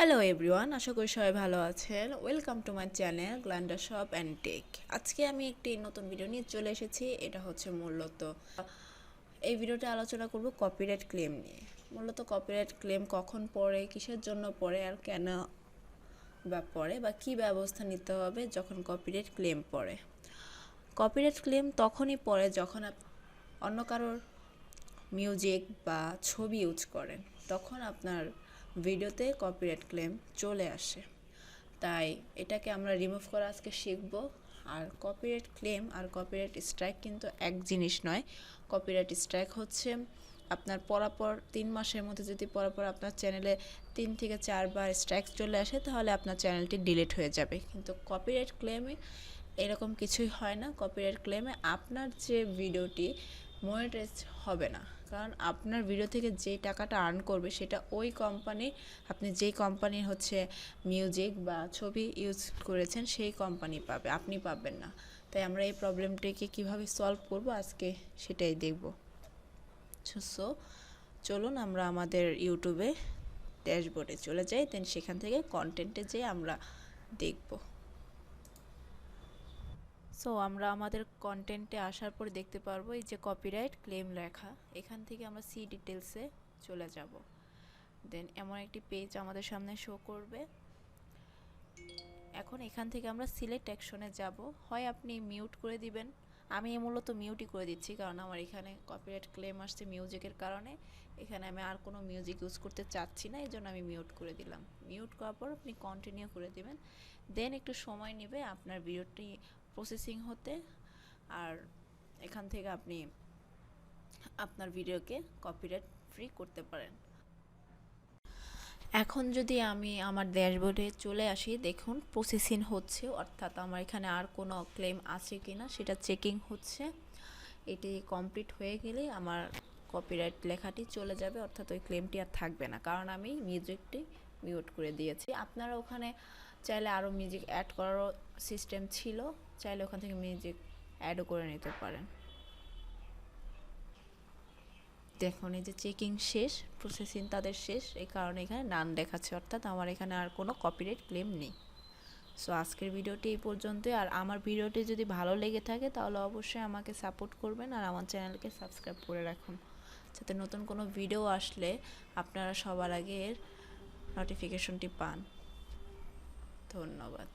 Hello everyone, আশা করি সবাই ভালো আছেন। ওয়েলকাম টু মাই চ্যানেল গ্ল্যান্ডা শপ অ্যান্ড টেক। আজকে আমি একটি নতুন ভিডিও নিয়ে চলে এসেছি। এটা হচ্ছে মূলত এই ভিডিওতে আলোচনা করব কপিরাইট ক্লেম নিয়ে। মূলত কপিরাইট ক্লেম কখন পড়ে, কিসের জন্য পড়ে, আর কেন বা পড়ে, বা কী ব্যবস্থা নিতে হবে যখন কপিরাইট ক্লেম পড়ে। কপিরাইট ক্লেম তখনই পড়ে যখন অন্য কারোর মিউজিক বা ছবি ইউজ করেন, তখন আপনার ভিডিওতে কপিরাইট ক্লেম চলে আসে। তাই এটাকে আমরা রিমুভ করা আজকে শিখব। আর কপিরাইট ক্লেম আর কপিরাইট স্ট্রাইক কিন্তু এক জিনিস নয়। কপিরাইট স্ট্রাইক হচ্ছে আপনার পরপর 3 মাসের মধ্যে যদি পরপর আপনার চ্যানেলে 3 থেকে 4 বার স্ট্রাইক চলে আসে, তাহলে আপনার চ্যানেলটি ডিলিট হয়ে যাবে। কিন্তু কপিরাইট ক্লেমে এরকম কিছুই হয় না। কপিরাইট ক্লেমে আপনার যে ভিডিওটি মনিটাইজ হবে না, কারণ আপনার ভিডিও থেকে যে টাকাটা আর্ন করবে সেটা ওই কোম্পানি, আপনি যেই কোম্পানির হচ্ছে মিউজিক বা ছবি ইউজ করেছেন সেই কোম্পানি পাবে, আপনি পাবেন না। তাই আমরা এই প্রবলেমটাকে কিভাবে সলভ করব আজকে সেটাই দেখব। সো চলুন আমরা আমাদের ইউটিউবে ড্যাশবোর্ডে চলে যাই, দেন সেখান থেকে কন্টেন্টে যেয়ে আমরা দেখব। সো আমরা আমাদের কন্টেন্টে আসার পর দেখতে পারবো এই যে কপিরাইট ক্লেম লেখা। এখান থেকে আমরা সি ডিটেলসে চলে যাব। দেন এমন একটি পেজ আমাদের সামনে শো করবে। এখন এখান থেকে আমরা সিলেক্ট অ্যাকশনে যাব। হয় আপনি মিউট করে দিবেন, আমি মূলত মিউটই করে দিচ্ছি, কারণ আমার এখানে কপিরাইট ক্লেম আসছে মিউজিকের কারণে। এখানে আমি আর কোনো মিউজিক ইউজ করতে চাচ্ছি না, এই জন্য আমি মিউট করে দিলাম। মিউট করার পর আপনি কন্টিনিউ করে দিবেন। দেন একটু সময় নেবে আপনার ভিডিওটি প্রসেসিং হতে, আর এখান থেকে আপনি আপনার ভিডিওকে কপিরাইট ফ্রি করতে পারেন। এখন যদি আমি আমার ড্যাশবোর্ডে চলে আসি, দেখুন প্রসেসিং হচ্ছে, অর্থাৎ আমার এখানে আর কোনো ক্লেম আছে কি না সেটা চেকিং হচ্ছে। এটি কমপ্লিট হয়ে গেলে আমার কপিরাইট লেখাটি চলে যাবে, অর্থাৎ ওই ক্লেমটি আর থাকবে না, কারণ আমি মিউজিকটি মিউট করে দিয়েছি। আপনারা ওখানে চাইলে আরও মিউজিক অ্যাড করারও সিস্টেম ছিল, চাইলে ওখান থেকে মিউজিক অ্যাডও করে নিতে পারেন। দেখুন এই যে চেকিং শেষ, প্রসেসিং তাদের শেষ, এই কারণে এখানে নান দেখাচ্ছে, অর্থাৎ আমার এখানে আর কোনো কপিরাইট ক্লেম নেই। সো আজকের ভিডিওটি এই পর্যন্তই। আর আমার ভিডিওটি যদি ভালো লেগে থাকে তাহলে অবশ্যই আমাকে সাপোর্ট করবেন আর আমার চ্যানেলকে সাবস্ক্রাইব করে রাখুন, যাতে নতুন কোনো ভিডিও আসলে আপনারা সবার আগে এর নোটিফিকেশনটি পান। ধন্যবাদ।